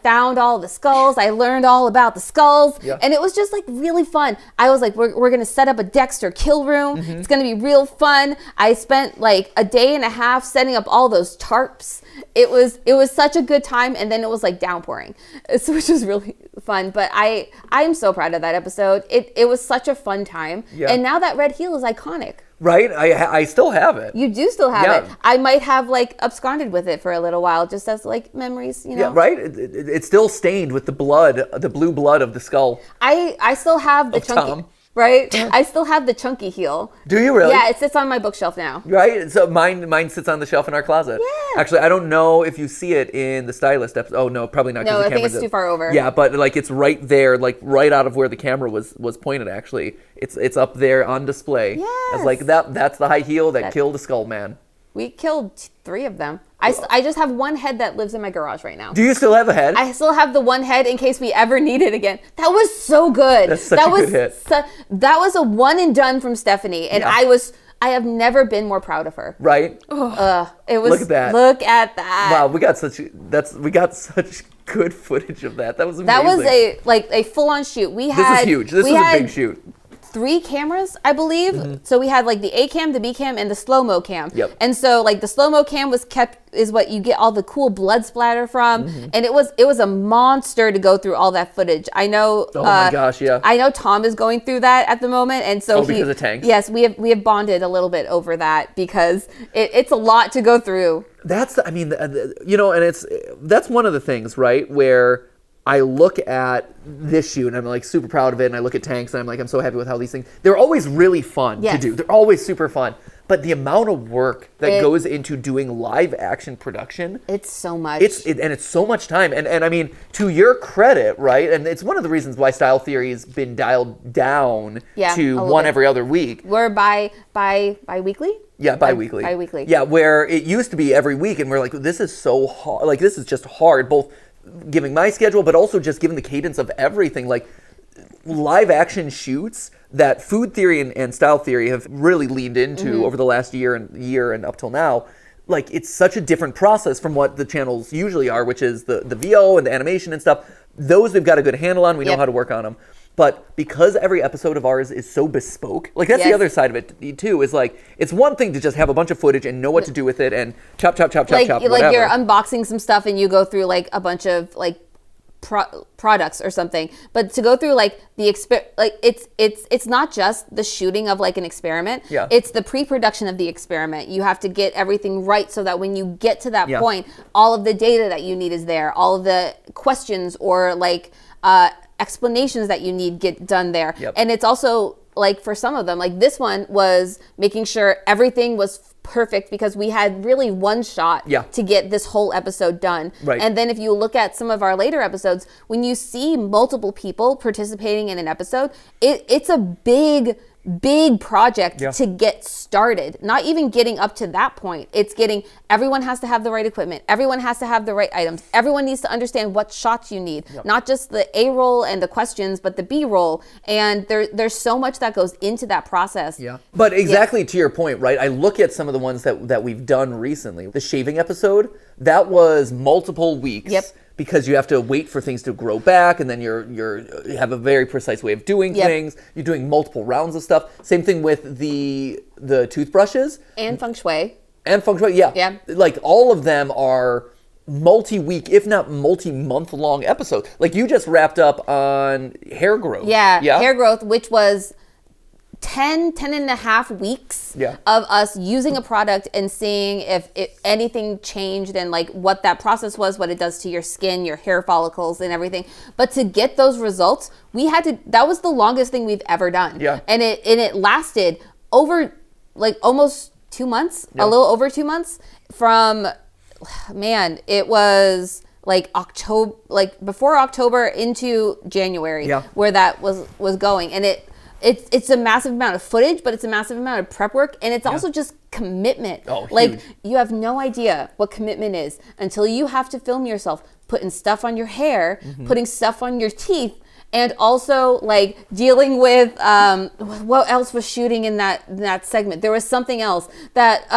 found all the skulls. I learned all about the skulls, Yeah. and it was just like really fun. I was like, we're gonna set up a Dexter kill room. Mm-hmm. It's gonna be real fun. I spent like a day and a half setting up all those tarps. It was such a good time, and then it was like downpouring, which was really fun. But I'm so proud of that episode. It was such a fun time, Yeah. and now that red heel is iconic. Right? I still have it. You do still have Yeah. it. I might have like absconded with it for a little while, just as like memories, you know. Yeah, right? It's still stained with the blood, the blue blood of the skull. I still have the Of chunky. Tom. Right? I still have the chunky heel. Do you really? Yeah, it sits on my bookshelf now. Right? So mine sits on the shelf in our closet. Yeah. Actually, I don't know if you see it in the stylist episode. Oh, no, probably not. 'cause No, the I think camera's it's too far over. Yeah, but like it's right there, like right out of where the camera was pointed, actually. It's up there on display. Yes. As like that's the high heel that killed the skull man. We killed 3 of them. I just have one head that lives in my garage right now. Do you still have a head? I still have the one head in case we ever need it again. That was so good. That's such that a was good hit. That was a one and done from Stephanie, and Yeah. I have never been more proud of her. Right? It was. Look at that. Look at that. Wow, we got such good footage of that. That was amazing. That was a full on shoot. We This had is huge. This we is a had big shoot. 3 cameras, I believe. So we had like the A cam, the B cam, and the slow mo cam. Yep. And so like the slow mo cam is what you get all the cool blood splatter from, and it was a monster to go through all that footage. I know. Oh my gosh, yeah. I know Tom is going through that at the moment, and so because of tanks? Yes, we have bonded a little bit over that because it's a lot to go through. That's and that's one of the things, right, where I look at this shoot and I'm like super proud of it, and I look at tanks and I'm like, I'm so happy with how these things, they're always really fun to Yes. do. They're always super fun. But the amount of work that It- goes into doing live action production, It's so much. it's so much time. And I mean, to your credit, right? And it's one of the reasons why Style Theory has been dialed down Yeah, to a little one bit. every other week. We're bi-weekly? Yeah, bi-weekly. Bi-weekly. Yeah, where it used to be every week, and we're like, this is so hard. Like, this is just hard, both giving my schedule, but also just given the cadence of everything. Like, live action shoots that Food Theory and Style Theory have really leaned into over the last year and up till now. Like, it's such a different process from what the channels usually are, which is the VO and the animation and stuff. Those we've got a good handle on. We know Yep. how to work on them. But because every episode of ours is so bespoke, like that's the Yes. other side of it too, is like, it's one thing to just have a bunch of footage and know what to do with it and chop, Like whatever. you're unboxing some stuff and you go through like a bunch of like products or something, but to go through like it's not just the shooting of like an experiment. Yeah. It's the pre-production of the experiment. You have to get everything right so that when you get to that Yeah. point, all of the data that you need is there, all of the questions or like explanations that you need get done there. Yep. And it's also like for some of them, like this one was making sure everything was perfect because we had really one shot Yeah. to get this whole episode done. Right. And then if you look at some of our later episodes, when you see multiple people participating in an episode, it's a big big project to get started. Not even getting up to that point. It's getting, everyone has to have the right equipment. Everyone has to have the right items. Everyone needs to understand what shots you need. Not just the A roll and the questions, but the B roll. And there's so much that goes into that process. Yeah. But exactly to your point, right? I look at some of the ones that we've done recently. The shaving episode, that was multiple weeks. Yep. Because you have to wait for things to grow back, and then you have a very precise way of doing things. You're doing multiple rounds of stuff. Same thing with the toothbrushes And feng shui. and feng shui. Yeah, Yeah. Like all of them are multi-week, if not multi-month long episodes. Like you just wrapped up on hair growth. Yeah, hair growth, which was 10 and a half weeks of us using a product and seeing if anything changed and like what that process was, what it does to your skin, your hair follicles and everything. But to get those results, that was the longest thing we've ever done. Yeah. And it lasted over like almost 2 months, a little over 2 months from, man, it was like October, like before October into January where that was going. And it's a massive amount of footage, but it's a massive amount of prep work, and it's also just commitment. Oh, like huge. you have no idea what commitment is until you have to film yourself putting stuff on your hair, putting stuff on your teeth, and also like dealing with what else was shooting in that segment. There was something else that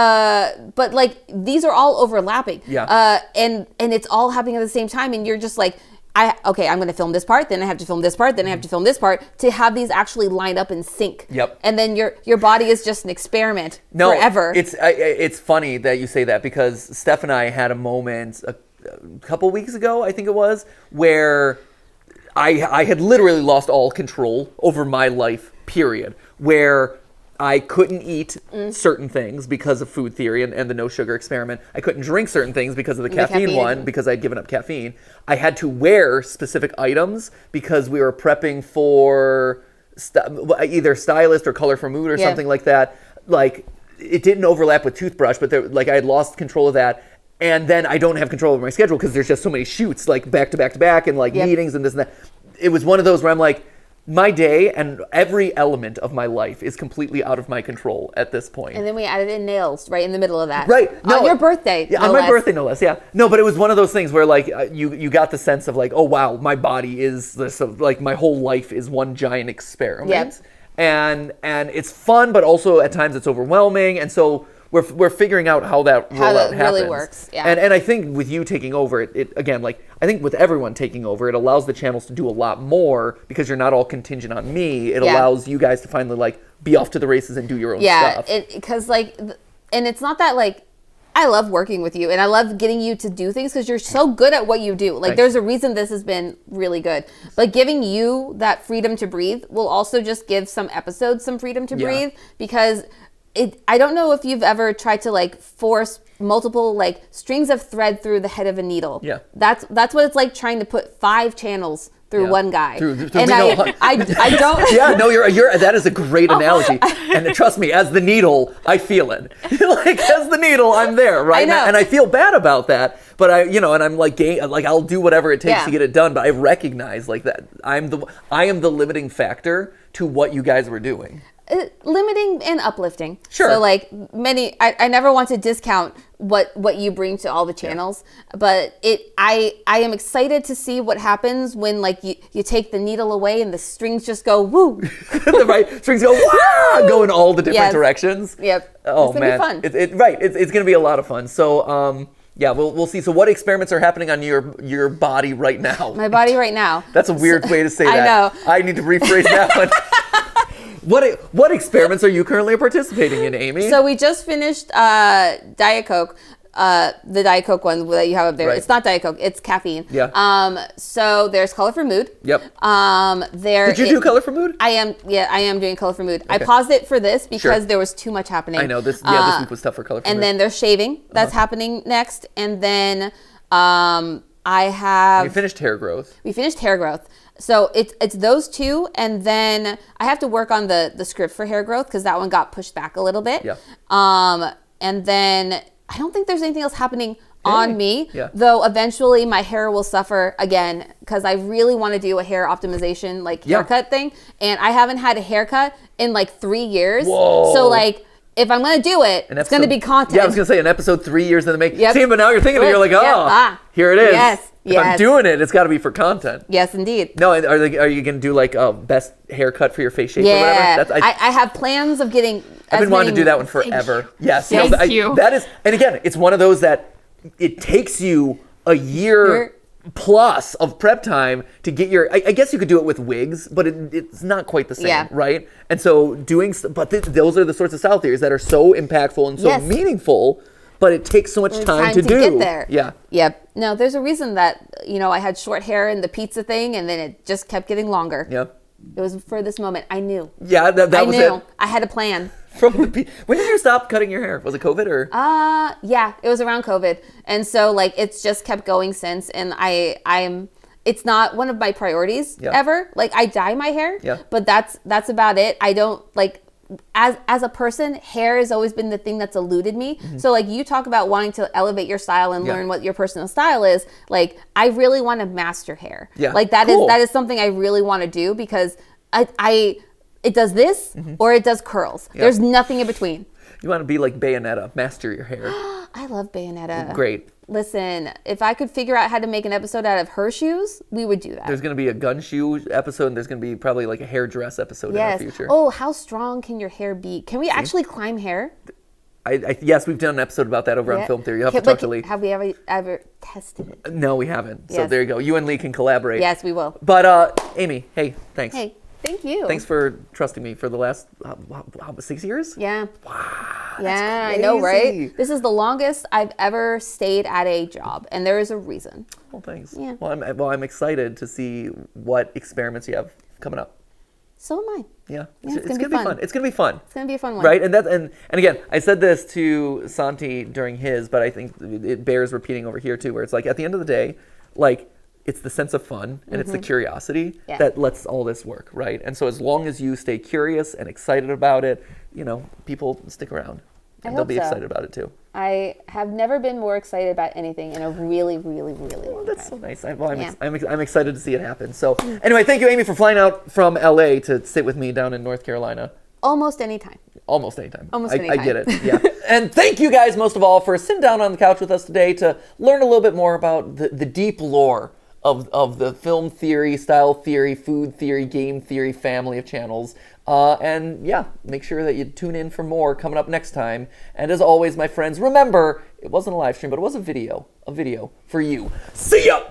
but like these are all overlapping. And it's all happening at the same time, and you're just like, I'm going to film this part, then I have to film this part, then I have to film this part to have these actually lined up in sync. Yep. And then your body is just an experiment forever. It's funny that you say that because Steph and I had a moment a couple weeks ago, I think it was, where I had literally lost all control over my life, period, where I couldn't eat certain things because of food theory and the no sugar experiment. I couldn't drink certain things because of the caffeine one, because I'd given up caffeine. I had to wear specific items because we were prepping for either stylist or color for mood or something like that. Like it didn't overlap with toothbrush, but I had lost control of that. And then I don't have control over my schedule because there's just so many shoots, like back to back to back, and like meetings and this and that. It was one of those where I'm like, my day and every element of my life is completely out of my control at this point. And then we added in nails right in the middle of that. Right. No, on your birthday. Yeah, on my birthday, no less. Yeah. No, but it was one of those things where like you got the sense of like, oh wow, my body is this, like my whole life is one giant experiment. Yep. And it's fun, but also at times it's overwhelming. And so we're figuring out how that rollout happens. Really works. Yeah. And I think with you taking over, it again, like I think with everyone taking over, it allows the channels to do a lot more because you're not all contingent on me. It allows you guys to finally like be off to the races and do your own stuff. Yeah, because like, and it's not that like, I love working with you and I love getting you to do things because you're so good at what you do. Like there's a reason this has been really good. But giving you that freedom to breathe will also just give some episodes some freedom to breathe because I don't know if you've ever tried to like force multiple like strings of thread through the head of a needle. Yeah. That's what it's like trying to put 5 channels through one guy. Through and I don't. Yeah, no, you're that is a great analogy. And trust me, as the needle, I feel it. Like as the needle, I'm there, right? I know. And I feel bad about that, but and I'm like, I'll do whatever it takes to get it done. But I recognize like that I am the limiting factor to what you guys were doing. Limiting and uplifting. Sure. So like I never want to discount what you bring to all the channels, but I am excited to see what happens when like you take the needle away and the strings just go woo. The right strings go wah, go in all the different directions. Yep. Oh it's gonna man, be fun. It's gonna be a lot of fun. So yeah, we'll see. So what experiments are happening on your body right now? My body right now. That's a weird way to say I that. know. I need to rephrase that one. What experiments are you currently participating in, Amy? So we just finished Diet Coke, the Diet Coke one that you have up there. Right. It's not Diet Coke, it's caffeine. Yeah. So there's Color for Mood. Yep. Did you do Color for Mood? I am doing Color for Mood. I paused it for this because there was too much happening. I know this week was tough for Color for Mood. And then there's shaving that's happening next, and then we finished hair growth. We finished hair growth. So it's those two, and then I have to work on the script for hair growth because that one got pushed back a little bit. Yeah. And then I don't think there's anything else happening on me. Yeah. Though eventually my hair will suffer again because I really want to do a hair optimization like haircut thing, and I haven't had a haircut in like 3 years. Whoa. So like if I'm gonna do it, it's gonna be content. Yeah, I was gonna say an episode 3 years in the making. Yep. See, but now you're thinking, you're like, here it is. Yes. If I'm doing it, it's got to be for content. Yes, indeed. No, are you gonna do like a best haircut for your face shape or Yeah, whatever? I have plans of getting. I've been wanting to do that one forever. Yes, Thank you. That is, and again, it's one of those that it takes you a year plus of prep time to get your. I guess you could do it with wigs, but it's not quite the same, right? And so those are the sorts of style theories that are so impactful and so meaningful. But it takes so much time to do. Get there. Yeah. Yep. No, there's a reason that I had short hair in the pizza thing, and then it just kept getting longer. Yep. It was for this moment. I knew. Yeah, that was it. I had a plan. When did you stop cutting your hair? Was it COVID or? Yeah, it was around COVID, and so like it's just kept going since. And I'm. It's not one of my priorities ever. Like I dye my hair, but that's about it. I don't like. As a person, hair has always been the thing that's eluded me. So like you talk about wanting to elevate your style and learn what your personal style is. Like I really want to master hair. Yeah. Like that is something I really want to do because it does this or it does curls. Yeah. There's nothing in between. You want to be like Bayonetta, master your hair. I love Bayonetta. Great. Listen, if I could figure out how to make an episode out of her shoes, we would do that. There's going to be a gun shoe episode, and there's going to be probably like a hair dress episode in the future. Oh, how strong can your hair be? Can we actually climb hair? Yes, we've done an episode about that over on Film Theory. You have to talk to Lee. Have we ever tested it? No, we haven't. So there you go. You and Lee can collaborate. Yes, we will. But Amy, hey, thanks. Hey, thank you. Thanks for trusting me for the last 6 years? Yeah. Wow. Yeah, I know, right? This is the longest I've ever stayed at a job, and there is a reason. Well, thanks. Yeah. Well, I'm excited to see what experiments you have coming up. So am I. Yeah. It's gonna be fun. It's gonna be fun. It's gonna be a fun one. Right? And again, I said this to Santi during his, but I think it bears repeating over here too, where it's like at the end of the day, like it's the sense of fun and it's the curiosity that lets all this work, right? And so as long as you stay curious and excited about it, people stick around and they'll be excited about it too. I have never been more excited about anything in a really, really, really long time. That's so nice. I'm excited to see it happen. So anyway, thank you, Amy, for flying out from LA to sit with me down in North Carolina. Almost anytime. Almost anytime. I get it. Yeah. And thank you guys most of all for sitting down on the couch with us today to learn a little bit more about the deep lore of the film theory, style theory, food theory, game theory family of channels. And yeah, make sure that you tune in for more coming up next time. And as always, my friends, remember, it wasn't a live stream, but it was a video for you. See ya!